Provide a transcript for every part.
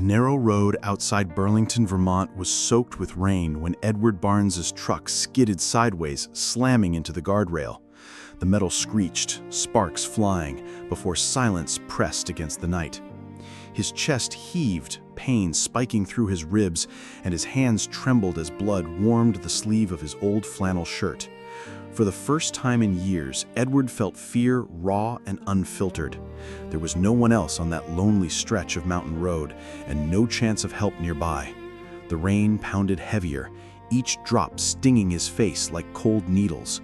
The narrow road outside Burlington, Vermont was soaked with rain when Edward Barnes's truck skidded sideways, slamming into the guardrail. The metal screeched, sparks flying, before silence pressed against the night. His chest heaved, pain spiking through his ribs, and his hands trembled as blood warmed the sleeve of his old flannel shirt. For the first time in years, Edward felt fear raw and unfiltered. There was no one else on that lonely stretch of mountain road, and no chance of help nearby. The rain pounded heavier, each drop stinging his face like cold needles.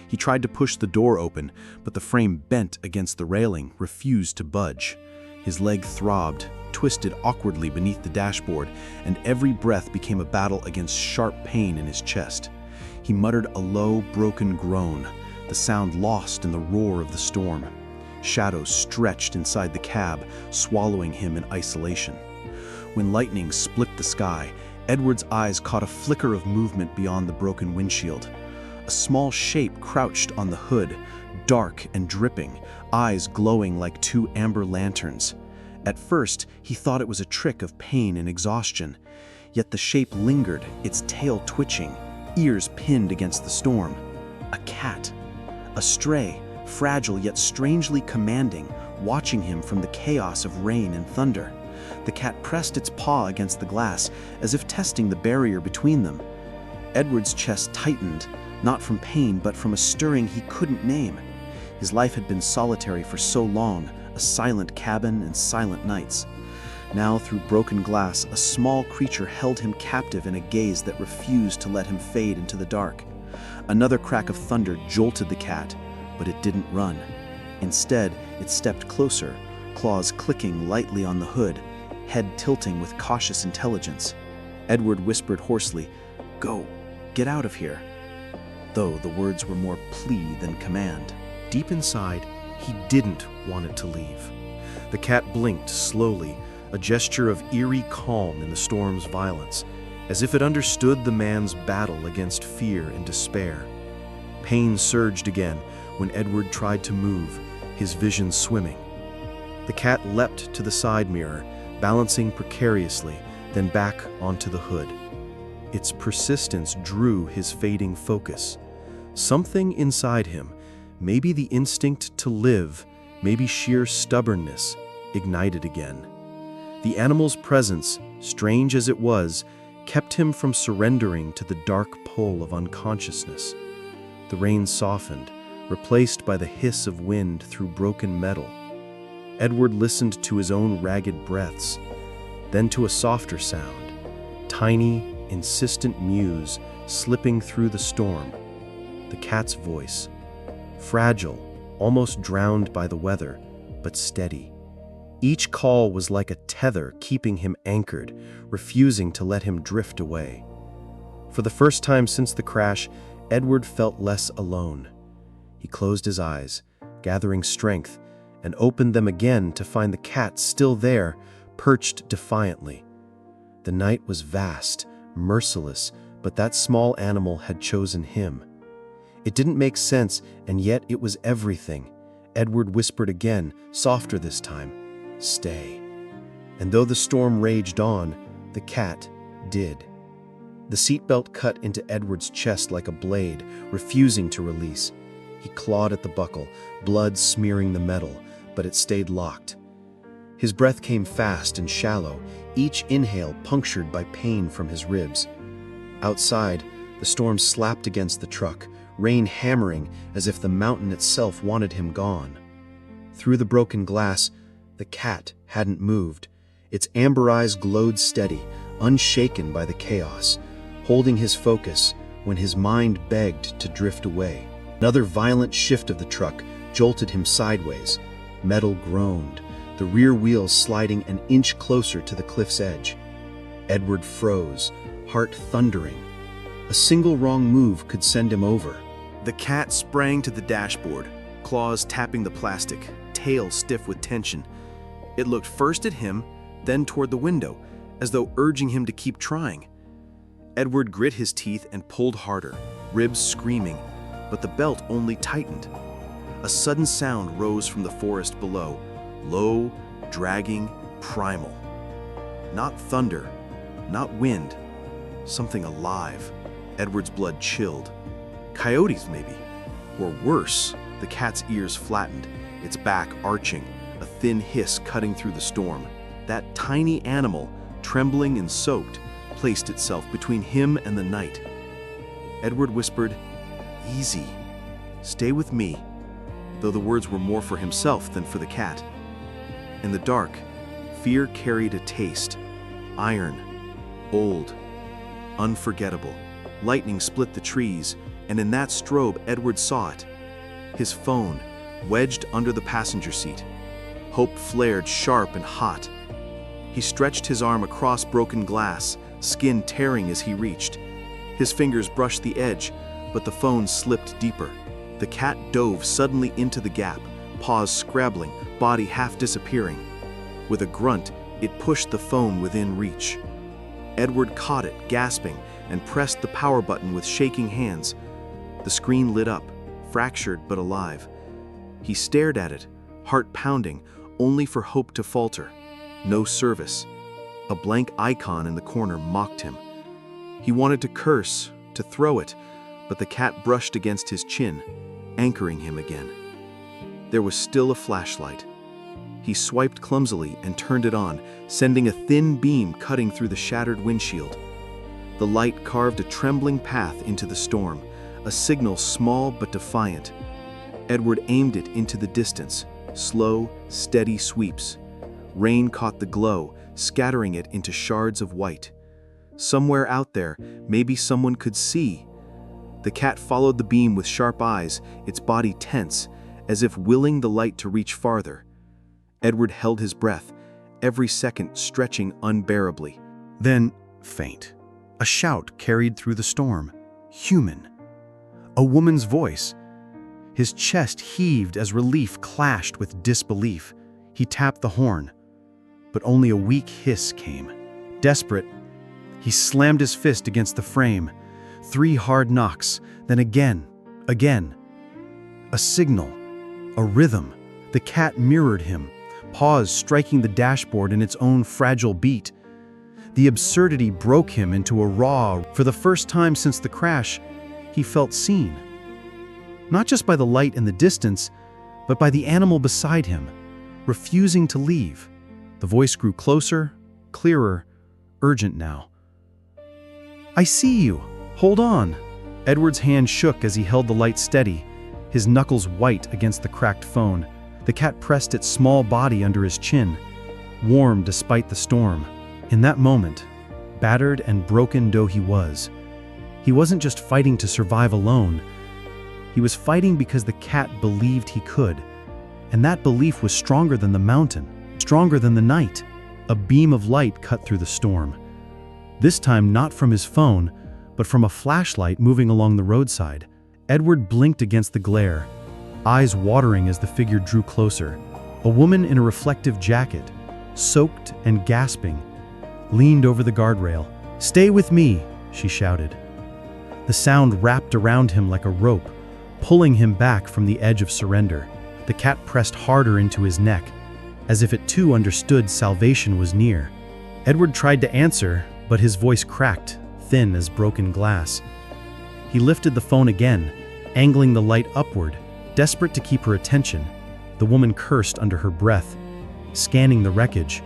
He tried to push the door open, but the frame bent against the railing, refused to budge. His leg throbbed, twisted awkwardly beneath the dashboard, and every breath became a battle against sharp pain in his chest. He muttered a low, broken groan, the sound lost in the roar of the storm. Shadows stretched inside the cab, swallowing him in isolation. When lightning split the sky, Edward's eyes caught a flicker of movement beyond the broken windshield. A small shape crouched on the hood, dark and dripping, eyes glowing like two amber lanterns. At first, he thought it was a trick of pain and exhaustion. Yet the shape lingered, its tail twitching, ears pinned against the storm. A cat. A stray, fragile yet strangely commanding, watching him from the chaos of rain and thunder. The cat pressed its paw against the glass, as if testing the barrier between them. Edward's chest tightened, not from pain but from a stirring he couldn't name. His life had been solitary for so long, a silent cabin and silent nights. Now, through broken glass, a small creature held him captive in a gaze that refused to let him fade into the dark. Another crack of thunder jolted the cat, but it didn't run. Instead, it stepped closer, claws clicking lightly on the hood, head tilting with cautious intelligence. Edward whispered hoarsely, "Go, get out of here," though the words were more plea than command. Deep inside, he didn't want it to leave. The cat blinked slowly, a gesture of eerie calm in the storm's violence, as if it understood the man's battle against fear and despair. Pain surged again when Edward tried to move, his vision swimming. The cat leapt to the side mirror, balancing precariously, then back onto the hood. Its persistence drew his fading focus. Something inside him, maybe the instinct to live, maybe sheer stubbornness, ignited again. The animal's presence, strange as it was, kept him from surrendering to the dark pull of unconsciousness. The rain softened, replaced by the hiss of wind through broken metal. Edward listened to his own ragged breaths, then to a softer sound, tiny, insistent mews slipping through the storm. The cat's voice, fragile, almost drowned by the weather, but steady. Each call was like a tether keeping him anchored, refusing to let him drift away. For the first time since the crash, Edward felt less alone. He closed his eyes, gathering strength, and opened them again to find the cat still there, perched defiantly. The night was vast, merciless, but that small animal had chosen him. It didn't make sense, and yet it was everything. Edward whispered again, softer this time, "Stay." And though the storm raged on, the cat did. The seatbelt cut into Edward's chest like a blade, refusing to release. He clawed at the buckle, blood smearing the metal, but it stayed locked. His breath came fast and shallow, each inhale punctured by pain from his ribs. Outside, the storm slapped against the truck, rain hammering as if the mountain itself wanted him gone. Through the broken glass, the cat hadn't moved. Its amber eyes glowed steady, unshaken by the chaos, holding his focus when his mind begged to drift away. Another violent shift of the truck jolted him sideways. Metal groaned, the rear wheels sliding an inch closer to the cliff's edge. Edward froze, heart thundering. A single wrong move could send him over. The cat sprang to the dashboard, claws tapping the plastic, tail stiff with tension. It looked first at him, then toward the window, as though urging him to keep trying. Edward grit his teeth and pulled harder, ribs screaming, but the belt only tightened. A sudden sound rose from the forest below, low, dragging, primal. Not thunder, not wind. Something alive. Edward's blood chilled. Coyotes, maybe. Or worse, the cat's ears flattened, its back arching, a thin hiss cutting through the storm. That tiny animal, trembling and soaked, placed itself between him and the night. Edward whispered, "Easy. Stay with me," though the words were more for himself than for the cat. In the dark, fear carried a taste. Iron, old, unforgettable. Lightning split the trees, and in that strobe Edward saw it. His phone, wedged under the passenger seat. Hope flared sharp and hot. He stretched his arm across broken glass, skin tearing as he reached. His fingers brushed the edge, but the phone slipped deeper. The cat dove suddenly into the gap, paws scrabbling, body half disappearing. With a grunt, it pushed the phone within reach. Edward caught it, gasping, and pressed the power button with shaking hands. The screen lit up, fractured but alive. He stared at it, heart pounding, only for hope to falter. No service. A blank icon in the corner mocked him. He wanted to curse, to throw it, but the cat brushed against his chin, anchoring him again. There was still a flashlight. He swiped clumsily and turned it on, sending a thin beam cutting through the shattered windshield. The light carved a trembling path into the storm, a signal small but defiant. Edward aimed it into the distance, slow, steady sweeps. Rain caught the glow, scattering it into shards of white. Somewhere out there, maybe someone could see. The cat followed the beam with sharp eyes, its body tense, as if willing the light to reach farther. Edward held his breath, every second stretching unbearably. Then, faint. A shout carried through the storm. Human. A woman's voice. His chest heaved as relief clashed with disbelief. He tapped the horn, but only a weak hiss came. Desperate, he slammed his fist against the frame. 3 hard knocks, then again. A signal, a rhythm. The cat mirrored him, paws striking the dashboard in its own fragile beat. The absurdity broke him into a raw. For the first time since the crash, he felt seen. Not just by the light in the distance, but by the animal beside him, refusing to leave. The voice grew closer, clearer, urgent now. "I see you. Hold on." Edward's hand shook as he held the light steady, his knuckles white against the cracked phone. The cat pressed its small body under his chin, warm despite the storm. In that moment, battered and broken though he wasn't just fighting to survive alone. He was fighting because the cat believed he could. And that belief was stronger than the mountain, stronger than the night. A beam of light cut through the storm. This time not from his phone, but from a flashlight moving along the roadside. Edward blinked against the glare, eyes watering as the figure drew closer. A woman in a reflective jacket, soaked and gasping, leaned over the guardrail. "Stay with me," she shouted. The sound wrapped around him like a rope, pulling him back from the edge of surrender. The cat pressed harder into his neck, as if it too understood salvation was near. Edward tried to answer, but his voice cracked, thin as broken glass. He lifted the phone again, angling the light upward, desperate to keep her attention. The woman cursed under her breath, scanning the wreckage,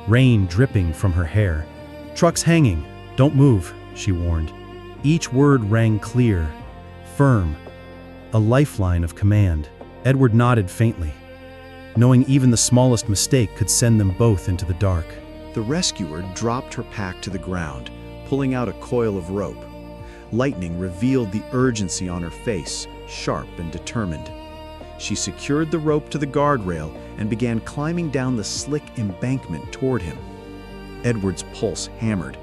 rain dripping from her hair. "Truck's hanging. Don't move," she warned. Each word rang clear, firm, a lifeline of command. Edward nodded faintly, knowing even the smallest mistake could send them both into the dark. The rescuer dropped her pack to the ground, pulling out a coil of rope. Lightning revealed the urgency on her face, sharp and determined. She secured the rope to the guardrail and began climbing down the slick embankment toward him. Edward's pulse hammered.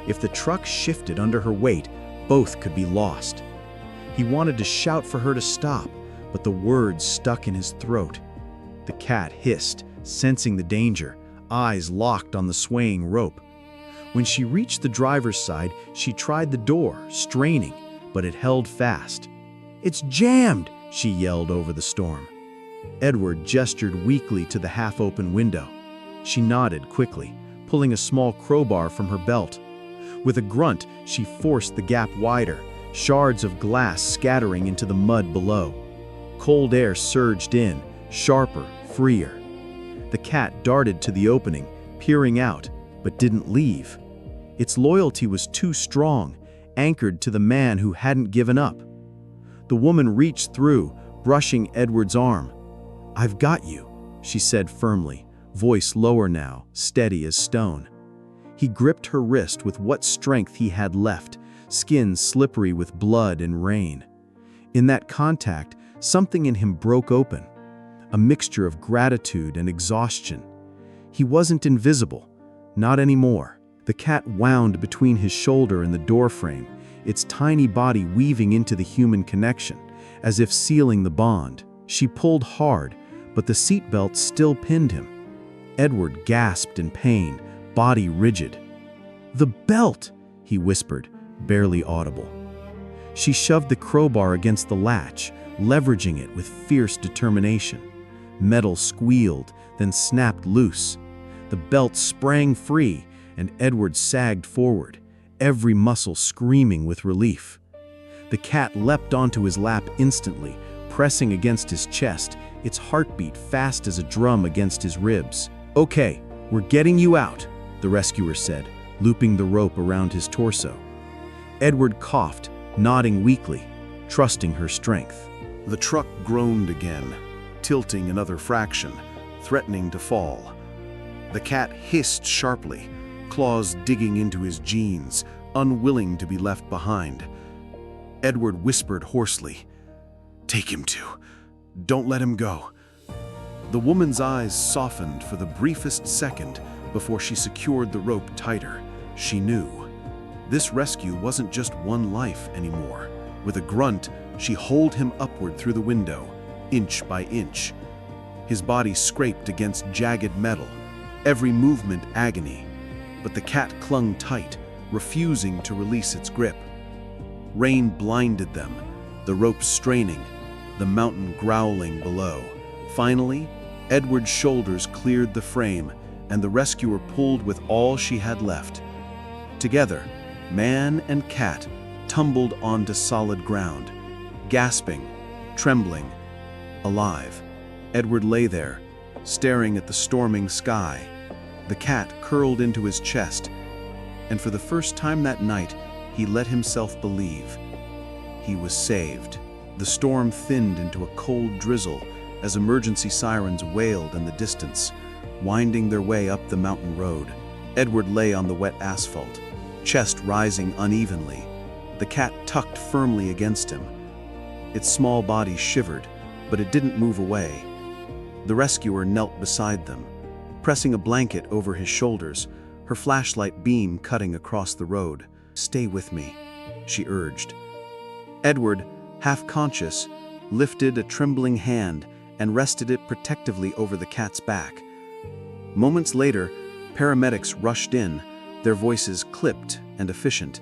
If the truck shifted under her weight, both could be lost. He wanted to shout for her to stop, but the words stuck in his throat. The cat hissed, sensing the danger, eyes locked on the swaying rope. When she reached the driver's side, she tried the door, straining, but it held fast. "It's jammed!" she yelled over the storm. Edward gestured weakly to the half-open window. She nodded quickly, pulling a small crowbar from her belt. With a grunt, she forced the gap wider, shards of glass scattering into the mud below. Cold air surged in, sharper, freer. The cat darted to the opening, peering out, but didn't leave. Its loyalty was too strong, anchored to the man who hadn't given up. The woman reached through, brushing Edward's arm. "I've got you," she said firmly, voice lower now, steady as stone. He gripped her wrist with what strength he had left, skin slippery with blood and rain. In that contact, something in him broke open, a mixture of gratitude and exhaustion. He wasn't invisible, not anymore. The cat wound between his shoulder and the doorframe, its tiny body weaving into the human connection, as if sealing the bond. She pulled hard, but the seatbelt still pinned him. Edward gasped in pain, body rigid. "The belt!" he whispered, barely audible. She shoved the crowbar against the latch, leveraging it with fierce determination. Metal squealed, then snapped loose. The belt sprang free, and Edward sagged forward, every muscle screaming with relief. The cat leapt onto his lap instantly, pressing against his chest, its heartbeat fast as a drum against his ribs. "Okay, we're getting you out," the rescuer said, looping the rope around his torso. Edward coughed, nodding weakly, trusting her strength. The truck groaned again, tilting another fraction, threatening to fall. The cat hissed sharply, claws digging into his jeans, unwilling to be left behind. Edward whispered hoarsely, "Take him too. Don't let him go." The woman's eyes softened for the briefest second before she secured the rope tighter. She knew. This rescue wasn't just one life anymore. With a grunt, she hauled him upward through the window, inch by inch. His body scraped against jagged metal, every movement agony. But the cat clung tight, refusing to release its grip. Rain blinded them, the rope straining, the mountain growling below. Finally, Edward's shoulders cleared the frame, and the rescuer pulled with all she had left. Together, man and cat tumbled onto solid ground, gasping, trembling, alive. Edward lay there, staring at the storming sky. The cat curled into his chest, and for the first time that night, he let himself believe. He was saved. The storm thinned into a cold drizzle as emergency sirens wailed in the distance, winding their way up the mountain road. Edward lay on the wet asphalt, chest rising unevenly, the cat tucked firmly against him. Its small body shivered, but it didn't move away. The rescuer knelt beside them, pressing a blanket over his shoulders, her flashlight beam cutting across the road. "Stay with me," she urged. Edward, half conscious, lifted a trembling hand and rested it protectively over the cat's back. Moments later, paramedics rushed in, their voices clipped and efficient.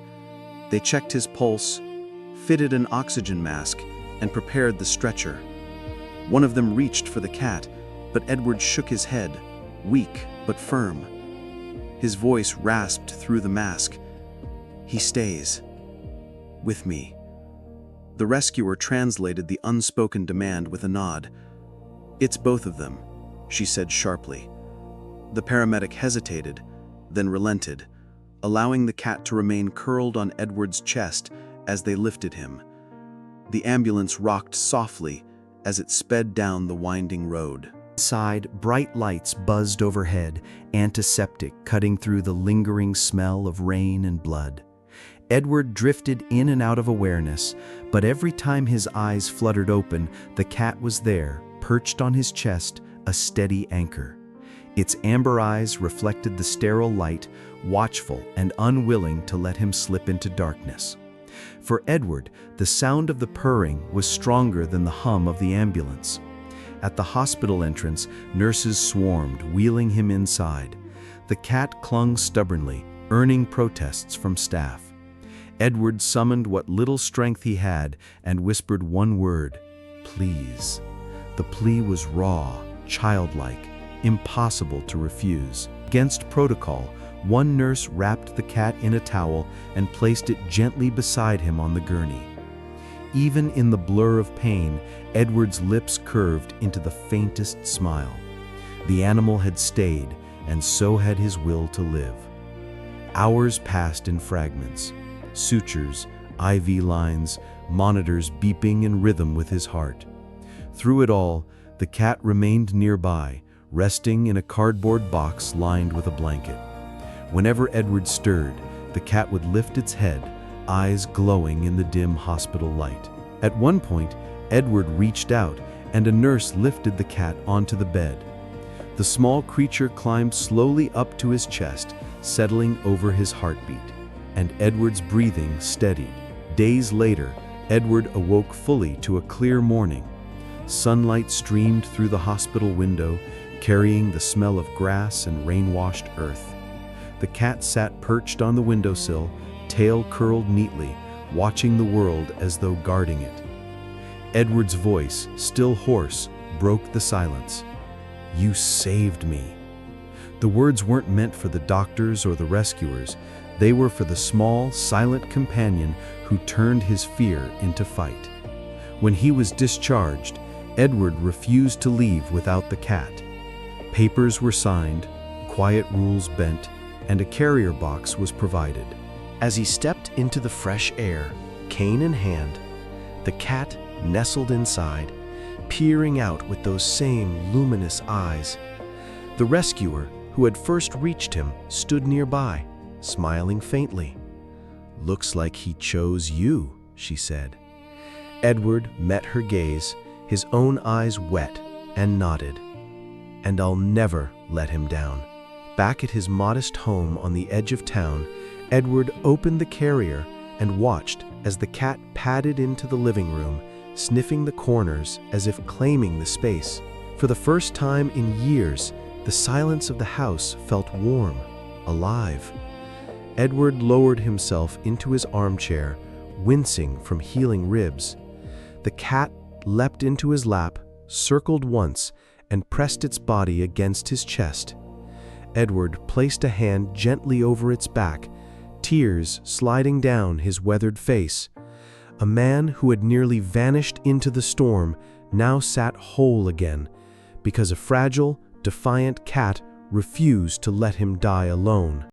They checked his pulse, fitted an oxygen mask, and prepared the stretcher. One of them reached for the cat, but Edward shook his head, weak but firm. His voice rasped through the mask. "He stays. With me." The rescuer translated the unspoken demand with a nod. "It's both of them," she said sharply. The paramedic hesitated, then relented, allowing the cat to remain curled on Edward's chest as they lifted him. The ambulance rocked softly as it sped down the winding road. Inside, bright lights buzzed overhead, antiseptic cutting through the lingering smell of rain and blood. Edward drifted in and out of awareness, but every time his eyes fluttered open, the cat was there, perched on his chest, a steady anchor. Its amber eyes reflected the sterile light, watchful and unwilling to let him slip into darkness. For Edward, the sound of the purring was stronger than the hum of the ambulance. At the hospital entrance, nurses swarmed, wheeling him inside. The cat clung stubbornly, earning protests from staff. Edward summoned what little strength he had and whispered one word, "Please." The plea was raw, childlike, impossible to refuse. Against protocol, One nurse wrapped the cat in a towel and placed it gently beside him on the gurney. Even in the blur of pain, Edward's lips curved into the faintest smile. The animal had stayed, and so had his will to live. Hours passed in fragments. Sutures, IV lines, monitors beeping in rhythm with his heart. Through it all, the cat remained nearby, resting in a cardboard box lined with a blanket. Whenever Edward stirred, the cat would lift its head, eyes glowing in the dim hospital light. At one point, Edward reached out, and a nurse lifted the cat onto the bed. The small creature climbed slowly up to his chest, settling over his heartbeat, and Edward's breathing steadied. Days later, Edward awoke fully to a clear morning. Sunlight streamed through the hospital window, carrying the smell of grass and rain-washed earth. The cat sat perched on the windowsill, tail curled neatly, watching the world as though guarding it. Edward's voice, still hoarse, broke the silence. "You saved me." The words weren't meant for the doctors or the rescuers. They were for the small, silent companion who turned his fear into fight. When he was discharged, Edward refused to leave without the cat. Papers were signed, quiet rules bent, and a carrier box was provided. As he stepped into the fresh air, cane in hand, the cat nestled inside, peering out with those same luminous eyes. The rescuer, who had first reached him, stood nearby, smiling faintly. "Looks like he chose you," she said. Edward met her gaze, his own eyes wet, and nodded. "And I'll never let him down." Back at his modest home on the edge of town, Edward opened the carrier and watched as the cat padded into the living room, sniffing the corners as if claiming the space. For the first time in years, the silence of the house felt warm, alive. Edward lowered himself into his armchair, wincing from healing ribs. The cat leapt into his lap, circled once, and pressed its body against his chest. Edward placed a hand gently over its back, tears sliding down his weathered face. A man who had nearly vanished into the storm now sat whole again, because a fragile, defiant cat refused to let him die alone.